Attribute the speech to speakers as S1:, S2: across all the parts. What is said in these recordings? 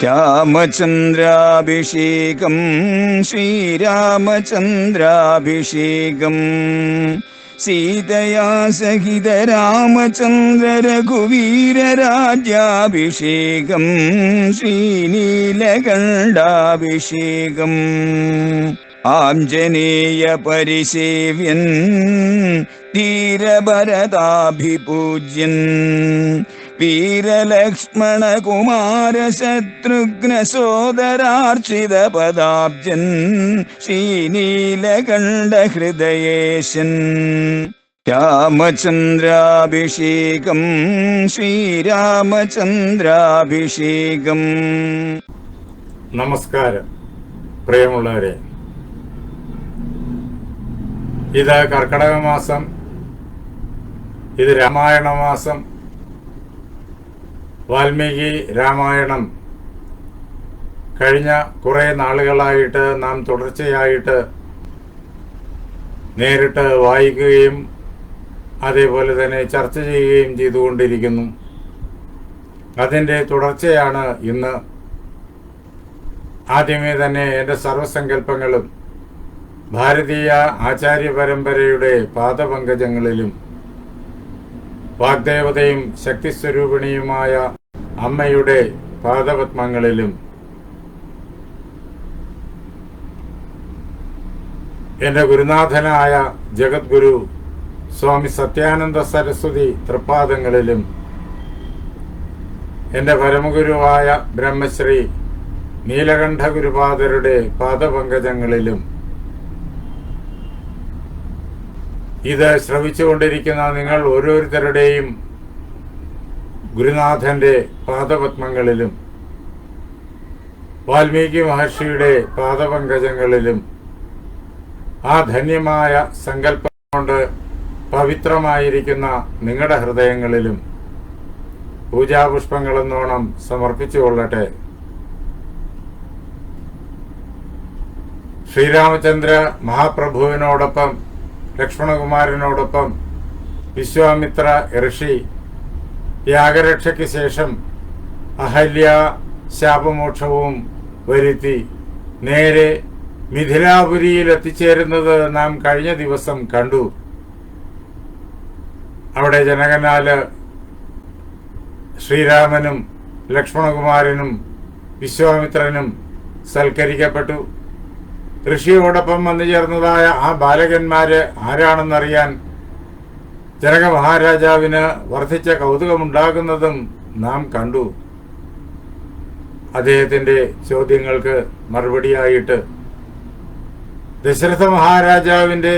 S1: രാമചന്ദ്രാഭിഷേകം ശ്രീരാമചന്ദ്രാഭിഷേകം സീതയാ സഹിത രാമചന്ദ്ര രഘുവീരരാജ്യാഭിഷേകം ശ്രീനീലകണ്ഠാഭിഷേകം ആഞ്ജനേയ പരിസേവ്യൻ ധീരഭരതാഭിപൂജ്യൻ വീരലക്ഷ്മണ കുമാര ശത്രുഘ്ന സോദരാർച്ചിത പദാബ്ജൻ ശ്രീനീലകണ്ഠ ഹൃദയേശൻ രാമചന്ദ്രാഭിഷേകം ശ്രീരാമചന്ദ്രാഭിഷേകം.
S2: നമസ്കാരം പ്രിയമുള്ളവരെ, ഇത് കർക്കടക മാസം, ഇത് രാമായണ മാസം. വാൽമീകി രാമായണം കഴിഞ്ഞ കുറേ നാളുകളായിട്ട് നാം തുടർച്ചയായിട്ട് നേരിട്ട് വായിക്കുകയും അതേപോലെ തന്നെ ചർച്ച ചെയ്യുകയും ചെയ്തുകൊണ്ടിരിക്കുന്നു. അതിൻ്റെ തുടർച്ചയാണ് ഇന്ന്. ആദ്യമേ തന്നെ എൻ്റെ സർവസങ്കല്പങ്ങളും ഭാരതീയ ആചാര്യ പരമ്പരയുടെ പാദപങ്കജങ്ങളിലും വാഗ്ദേവതയും ശക്തിസ്വരൂപിണിയുമായ അമ്മയുടെ പാദപത്മങ്ങളിലും എൻ്റെ ഗുരുനാഥനായ ജഗദ്ഗുരു സ്വാമി സത്യാനന്ദ സരസ്വതി തൃപ്പാദങ്ങളിലും എൻ്റെ പരമഗുരുവായ ബ്രഹ്മശ്രീ നീലകണ്ഠ ഗുരുപാദരുടെ പാദപങ്കജങ്ങളിലും ഇത് ശ്രവിച്ചുകൊണ്ടിരിക്കുന്ന നിങ്ങൾ ഓരോരുത്തരുടെയും ഗുരുനാഥന്റെ പാദപത്മങ്ങളിലും വാൽമീകി മഹർഷിയുടെ പാദപങ്കജങ്ങളിലും ആ ധന്യമായ സങ്കല്പം കൊണ്ട് പവിത്രമായിരിക്കുന്ന നിങ്ങളുടെ ഹൃദയങ്ങളിലും പൂജാപുഷ്പങ്ങളെന്നോണം സമർപ്പിച്ചുകൊള്ളട്ടെ. ശ്രീരാമചന്ദ്ര മഹാപ്രഭുവിനോടൊപ്പം ലക്ഷ്മണകുമാരനോടൊപ്പം വിശ്വാമിത്ര ഋഷി യാഗരക്ഷയ്ക്ക് ശേഷം അഹല്യ ശാപമോക്ഷവും വരുത്തി നേരെ മിഥിലാപുരിയിൽ എത്തിച്ചേരുന്നത് നാം കഴിഞ്ഞ ദിവസം കണ്ടു. അവിടെ ജനകനാല് ശ്രീരാമനും ലക്ഷ്മണകുമാരനും വിശ്വാമിത്രനും സൽക്കരിക്കപ്പെട്ടു. ഋഷിയോടൊപ്പം വന്നു ചേർന്നതായ ആ ബാലകന്മാര് ആരാണെന്നറിയാൻ ജനക മഹാരാജാവിന് വർദ്ധിച്ച കൗതുകമുണ്ടാകുന്നതും നാം കണ്ടു. അദ്ദേഹത്തിന്റെ ചോദ്യങ്ങൾക്ക് മറുപടിയായിട്ട് ദശരഥ മഹാരാജാവിന്റെ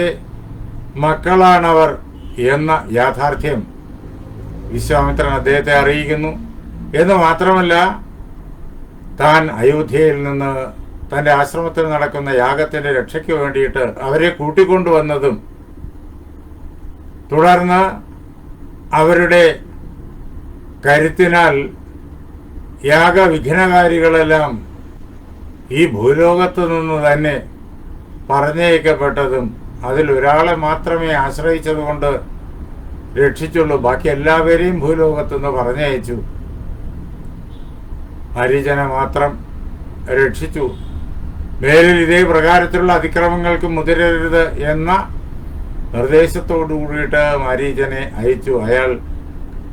S2: മക്കളാണവർ എന്ന യാഥാർത്ഥ്യം വിശ്വാമിത്രൻ അദ്ദേഹത്തെ അറിയിക്കുന്നു. എന്ന് മാത്രമല്ല, താൻ അയോധ്യയിൽ നിന്ന് തന്റെ ആശ്രമത്തിൽ നടക്കുന്ന യാഗത്തിന്റെ രക്ഷയ്ക്ക് വേണ്ടിയിട്ട് അവരെ കൂട്ടിക്കൊണ്ടുവന്നതും തുടർന്ന് അവരുടെ കരുത്തിനാൽ യാഗവിഘ്നകാരികളെല്ലാം ഈ ഭൂലോകത്തു നിന്ന് തന്നെ പറഞ്ഞയക്കപ്പെട്ടതും അതിൽ ഒരാളെ മാത്രമേ ആശ്രയിച്ചതുകൊണ്ട് രക്ഷിച്ചുള്ളൂ, ബാക്കി എല്ലാവരെയും ഭൂലോകത്തു നിന്ന് പറഞ്ഞയച്ചു. ഹരിജനെ മാത്രം രക്ഷിച്ചു. മേലിൽ ഇതേ പ്രകാരത്തിലുള്ള അതിക്രമങ്ങൾക്ക് മുതിരരുത് എന്ന നിർദ്ദേശത്തോടു കൂടിയിട്ട് മാരീചനെ അയച്ചു. അയാൾ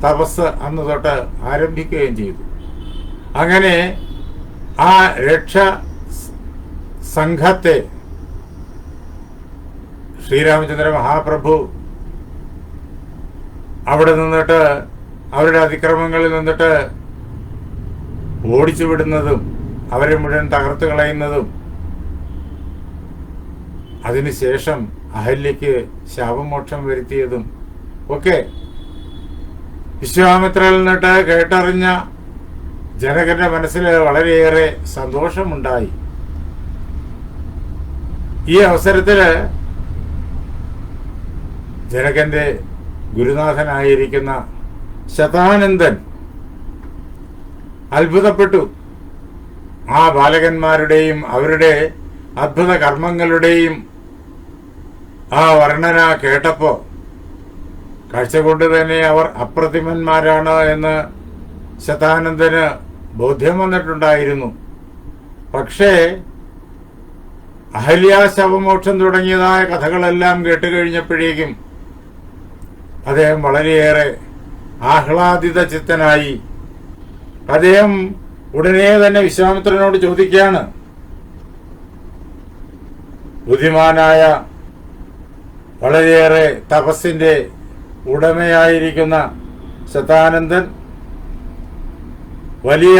S2: തപസ് അന്ന് തൊട്ട് ആരംഭിക്കുകയും ചെയ്തു. അങ്ങനെ ആ രക്ഷ സംഘത്തെ ശ്രീരാമചന്ദ്ര മഹാപ്രഭു അവിടെ നിന്നിട്ട് അവരുടെ അതിക്രമങ്ങളിൽ നിന്നിട്ട് ഓടിച്ചു വിടുന്നതും അവരെ മുഴുവൻ തകർത്ത് കളയുന്നതും അതിനുശേഷം അഹല്യയ്ക്ക് ശാപമോക്ഷം വരുത്തിയതും ഒക്കെ വിശ്വാമിത്രയിൽ നിന്നിട്ട് കേട്ടറിഞ്ഞ ജനകന്റെ മനസ്സിൽ വളരെയേറെ സന്തോഷമുണ്ടായി. ഈ അവസരത്തില് ജനകന്റെ ഗുരുനാഥനായിരിക്കുന്ന ശതാനന്ദൻ അത്ഭുതപ്പെട്ടു. ആ ബാലകന്മാരുടെയും അവരുടെ അദ്ഭുത കർമ്മങ്ങളുടെയും ആ വർണ്ണന കേട്ടപ്പോ കാഴ്ച കൊണ്ട് തന്നെ അവർ അപ്രതിമന്മാരാണ് എന്ന് ശതാനന്ദന് ബോധ്യം വന്നിട്ടുണ്ടായിരുന്നു. പക്ഷേ അഹല്യാ ശവമോക്ഷം തുടങ്ങിയതായ കഥകളെല്ലാം കേട്ടുകഴിഞ്ഞപ്പോഴേക്കും അദ്ദേഹം വളരെയേറെ ആഹ്ലാദിത ചിത്തനായി. അദ്ദേഹം ഉടനെ തന്നെ വിശ്വാമിത്രനോട് ചോദിക്കുകയാണ്, ബുദ്ധിമാനായ വളരെയേറെ തപസ്സിന്റെ ഉടമയായിരിക്കുന്ന ശതാനന്ദൻ, വലിയ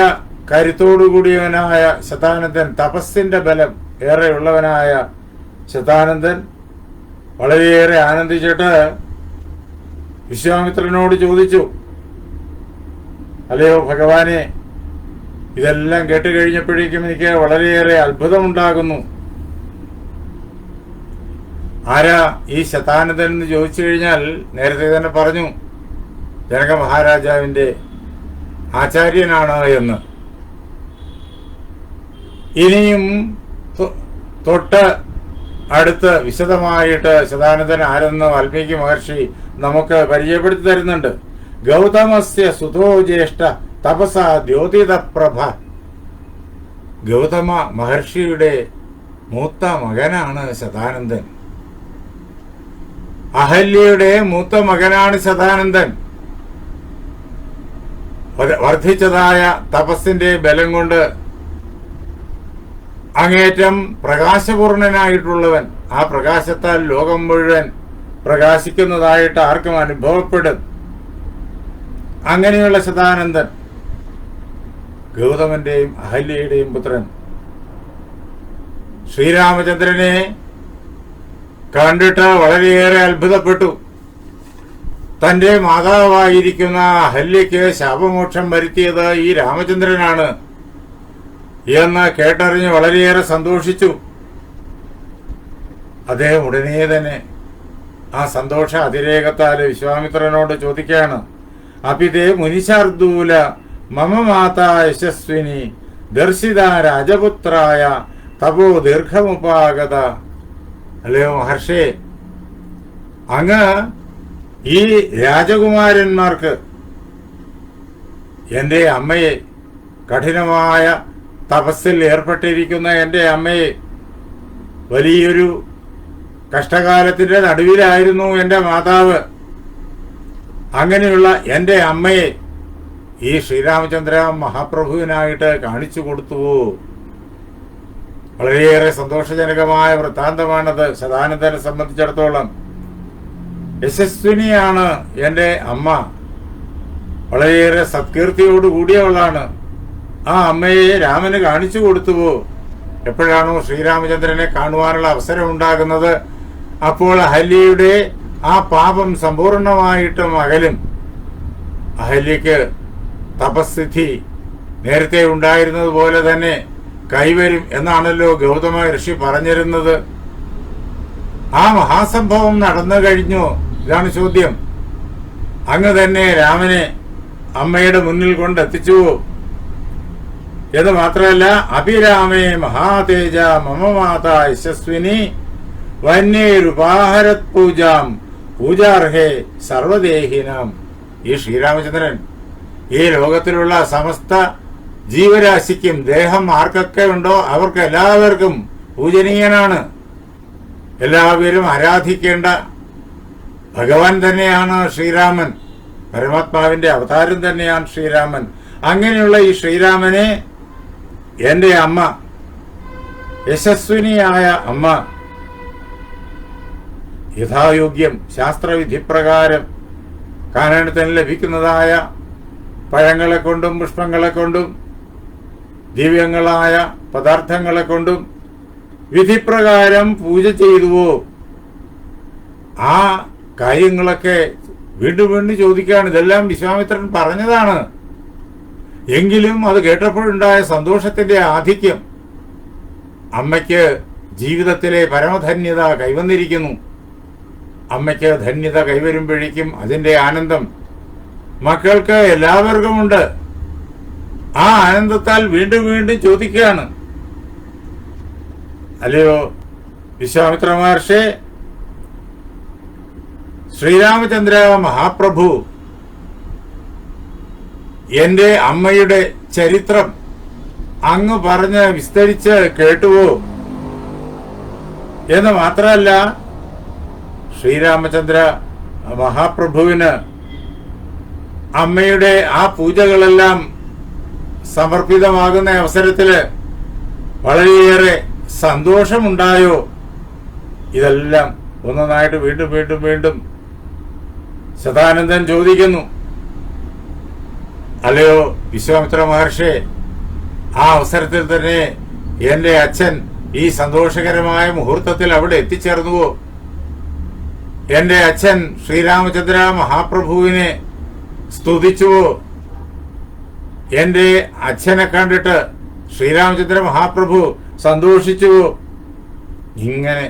S2: കരുത്തോടുകൂടിയവനായ ശതാനന്ദൻ, തപസ്സിന്റെ ബലം ഏറെയുള്ളവനായ ശതാനന്ദൻ വളരെയേറെ ആനന്ദിച്ചിട്ട് വിശ്വാമിത്രനോട് ചോദിച്ചു, അല്ലയോ ഭഗവാനെ, ഇതെല്ലാം കേട്ടുകഴിഞ്ഞപ്പോഴേക്കും എനിക്ക് വളരെയേറെ അത്ഭുതമുണ്ടാകുന്നു. ആരാ ഈ ശതാനന്ദൻ എന്ന് ചോദിച്ചു കഴിഞ്ഞാൽ നേരത്തെ തന്നെ പറഞ്ഞു, ജനക മഹാരാജാവിന്റെ ആചാര്യനാണ് എന്ന്. ഇനിയും തൊട്ട് അടുത്ത് വിശദമായിട്ട് ശതാനന്ദൻ ആരെന്ന് വാൽമീകി മഹർഷി നമുക്ക് പരിചയപ്പെടുത്തി തരുന്നുണ്ട്. ഗൗതമസ്യ സുതോ ജ്യേഷ്ഠ തപസ ദ്യോതിത പ്രഭ. ഗൗതമ മഹർഷിയുടെ മൂത്ത മകനാണ് ശതാനന്ദൻ. അഹല്യയുടെ മൂത്ത മകനാണ് ശതാനന്ദൻ. വർദ്ധിച്ചതായ തപസ്സിന്റെ ബലം കൊണ്ട് അങ്ങേറ്റം പ്രകാശപൂർണനായിട്ടുള്ളവൻ. ആ പ്രകാശത്താൽ ലോകം മുഴുവൻ പ്രകാശിക്കുന്നതായിട്ട് ആർക്കും അനുഭവപ്പെടും. അങ്ങനെയുള്ള ശതാനന്ദൻ, ഗൗതമന്റെയും അഹല്യയുടെയും പുത്രൻ, ശ്രീരാമചന്ദ്രനെ കണ്ടിട്ട് വളരെയേറെ അത്ഭുതപ്പെട്ടു. തന്റെ മാതാവായിരിക്കുന്ന അഹല്യയ്ക്ക് ശാപമോക്ഷം വരുത്തിയത് ഈ രാമചന്ദ്രനാണ് എന്ന് കേട്ടറിഞ്ഞ് വളരെയേറെ സന്തോഷിച്ചു. അദ്ദേഹം ഉടനെ തന്നെ ആ സന്തോഷ അതിരേകത്താൽ വിശ്വാമിത്രനോട് ചോദിക്കുകയാണ്, അപിതേ മുനിശാർദൂല മമ മാതാ യശസ്വിനി ദർശിത രാജപുത്രായ തപോ ദീർഘമുപാഗത. അല്ലയോ മഹർഷേ, അങ്ങ് ഈ രാജകുമാരന്മാർക്ക് എൻ്റെ അമ്മയെ, കഠിനമായ തപസ്സിൽ ഏർപ്പെട്ടിരിക്കുന്ന എൻ്റെ അമ്മയെ, വലിയൊരു കഷ്ടകാലത്തിന്റെ നടുവിലായിരുന്നു എൻ്റെ മാതാവ്, അങ്ങനെയുള്ള എൻ്റെ അമ്മയെ ഈ ശ്രീരാമചന്ദ്ര മഹാപ്രഭുവിനായിട്ട് കാണിച്ചു കൊടുത്തുവോ? വളരെയേറെ സന്തോഷജനകമായ വൃത്താന്തമാണത് ശതാനന്ദനെ സംബന്ധിച്ചിടത്തോളം. യശസ്വിനിയാണ് എൻ്റെ അമ്മ, വളരെയേറെ സത്കീർത്തിയോടുകൂടിയവളാണ്. ആ അമ്മയെ രാമന് കാണിച്ചു കൊടുത്തുവോ? എപ്പോഴാണോ ശ്രീരാമചന്ദ്രനെ കാണുവാനുള്ള അവസരം ഉണ്ടാകുന്നത്, അപ്പോൾ അഹല്യയുടെ ആ പാപം സമ്പൂർണമായിട്ടും അകലും. അഹല്യക്ക് തപസ്സിദ്ധി നേരത്തെ ഉണ്ടായിരുന്നത് പോലെ തന്നെ കൈവരും എന്നാണല്ലോ ഗൗതമ ഋഷി പറഞ്ഞിരുന്നത്. ആ മഹാസംഭവം നടന്നു കഴിഞ്ഞു? ഇതാണ് ചോദ്യം. അങ്ങ് തന്നെ രാമനെ അമ്മയുടെ മുന്നിൽ കൊണ്ടെത്തിച്ചുവോ? എന്ന് മാത്രമല്ല, അഭിരാമേ മഹാതേജ മമ മാതാ യശസ്വിനി വന്യേരുപാഹരത് പൂജാം പൂജാർഹേ സർവദേഹിനാം. ഈ ശ്രീരാമചന്ദ്രൻ ഈ ലോകത്തിലുള്ള സമസ്ത ജീവരാശിക്കും, ദേഹം ആർക്കൊക്കെ ഉണ്ടോ അവർക്ക് എല്ലാവർക്കും പൂജനീയനാണ്. എല്ലാവരും ആരാധിക്കേണ്ട ഭഗവാൻ തന്നെയാണ് ശ്രീരാമൻ. പരമാത്മാവിന്റെ അവതാരം തന്നെയാണ് ശ്രീരാമൻ. അങ്ങനെയുള്ള ഈ ശ്രീരാമനെ എൻ്റെ അമ്മ, യശസ്വിനിയായ അമ്മ, യഥായോഗ്യം ശാസ്ത്രവിധിപ്രകാരം കാനനത്തിന് ലഭിക്കുന്നതായ പഴങ്ങളെ കൊണ്ടും പുഷ്പങ്ങളെ കൊണ്ടും ദിവ്യങ്ങളായ പദാർത്ഥങ്ങളെ കൊണ്ടും വിധിപ്രകാരം പൂജ ചെയ്തുവോ? ആ കാര്യങ്ങളൊക്കെ വീണ്ടും വീണ്ടും ചോദിക്കുകയാണ്. ഇതെല്ലാം വിശ്വാമിത്രൻ പറഞ്ഞതാണ്. എങ്കിലും അത് കേട്ടപ്പോഴുണ്ടായ സന്തോഷത്തിന്റെ ആധിക്യം അമ്മയ്ക്ക് ജീവിതത്തിലെ പരമധന്യത കൈവന്നിരിക്കുന്നു. അമ്മയ്ക്ക് ധന്യത കൈവരുമ്പോഴേക്കും അതിന്റെ ആനന്ദം മക്കൾക്ക് എല്ലാവർക്കുമുണ്ട്. ആ ആനന്ദത്താൽ വീണ്ടും വീണ്ടും ചോദിക്കുകയാണ്, അല്ലയോ വിശ്വാമിത്ര മഹർഷി, ശ്രീരാമചന്ദ്ര മഹാപ്രഭു എന്റെ അമ്മയുടെ ചരിത്രം അങ്ങ് പറഞ്ഞ് വിസ്തരിച്ച് കേട്ടുവോ എന്ന് മാത്രമല്ല, ശ്രീരാമചന്ദ്ര മഹാപ്രഭുവിന് അമ്മയുടെ ആ പൂജകളെല്ലാം സമർപ്പിതമാകുന്ന അവസരത്തില് വളരെയേറെ സന്തോഷമുണ്ടായോ? ഇതെല്ലാം ഒന്നൊന്നായിട്ട് വീണ്ടും വീണ്ടും വീണ്ടും സദാനന്ദൻ ചോദിക്കുന്നു. അല്ലയോ വിശ്വാമിത്ര മഹർഷി, ആ അവസരത്തിൽ തന്നെ എന്റെ അച്ഛൻ ഈ സന്തോഷകരമായ മുഹൂർത്തത്തിൽ അവിടെ എത്തിച്ചേർന്നുവോ? എന്റെ അച്ഛൻ ശ്രീരാമചന്ദ്ര മഹാപ്രഭുവിനെ സ്തുതിച്ചുവോ? എന്റെ അച്ഛനെ കണ്ടിട്ട് ശ്രീരാമചന്ദ്ര മഹാപ്രഭു സന്തോഷിച്ചുവോ? ഇങ്ങനെ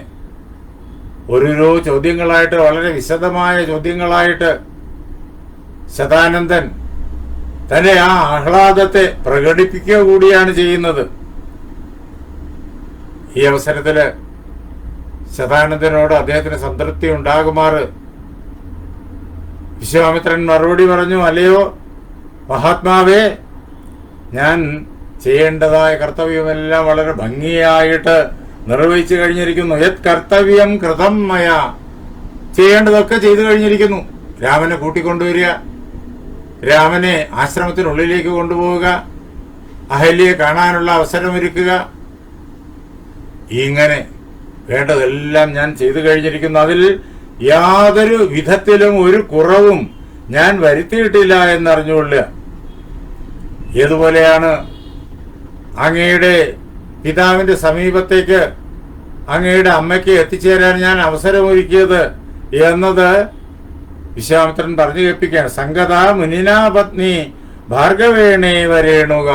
S2: ഓരോരോ ചോദ്യങ്ങളായിട്ട്, വളരെ വിശദമായ ചോദ്യങ്ങളായിട്ട് ശതാനന്ദൻ തന്റെ ആ ആഹ്ലാദത്തെ പ്രകടിപ്പിക്കുക കൂടിയാണ് ചെയ്യുന്നത്. ഈ അവസരത്തില് ശതാനന്ദനോട് അദ്ദേഹത്തിന് സംതൃപ്തി ഉണ്ടാകുമാറ് വിശ്വാമിത്രൻ മറുപടി പറഞ്ഞു. അല്ലയോ മഹാത്മാവേ, ഞാൻ ചെയ്യേണ്ടതായ കർത്തവ്യമെല്ലാം വളരെ ഭംഗിയായിട്ട് നിർവഹിച്ചു കഴിഞ്ഞിരിക്കുന്നു. യത് കർത്തവ്യം കൃതം മയ, ചെയ്യേണ്ടതൊക്കെ ചെയ്തു കഴിഞ്ഞിരിക്കുന്നു. രാമനെ കൂട്ടിക്കൊണ്ടുവരിക, രാമനെ ആശ്രമത്തിനുള്ളിലേക്ക് കൊണ്ടുപോവുക, അഹല്യയെ കാണാനുള്ള അവസരമൊരുക്കുക, ഇങ്ങനെ വേണ്ടതെല്ലാം ഞാൻ ചെയ്തു കഴിഞ്ഞിരിക്കുന്നു. അതിൽ യാതൊരു വിധത്തിലും ഒരു കുറവും ഞാൻ വരുത്തിയിട്ടില്ല എന്നറിഞ്ഞുകൊള്ളുക. ഏതുപോലെയാണ് അങ്ങയുടെ പിതാവിന്റെ സമീപത്തേക്ക് അങ്ങയുടെ അമ്മയ്ക്ക് എത്തിച്ചേരാൻ ഞാൻ അവസരമൊരുക്കിയത് എന്നത് വിശ്വാമിത്രൻ പറഞ്ഞു കേൾപ്പിക്കുകയാണ്. സംഗത മുനിനാ പത്നി ഭാർഗവേണേ വരേണുക.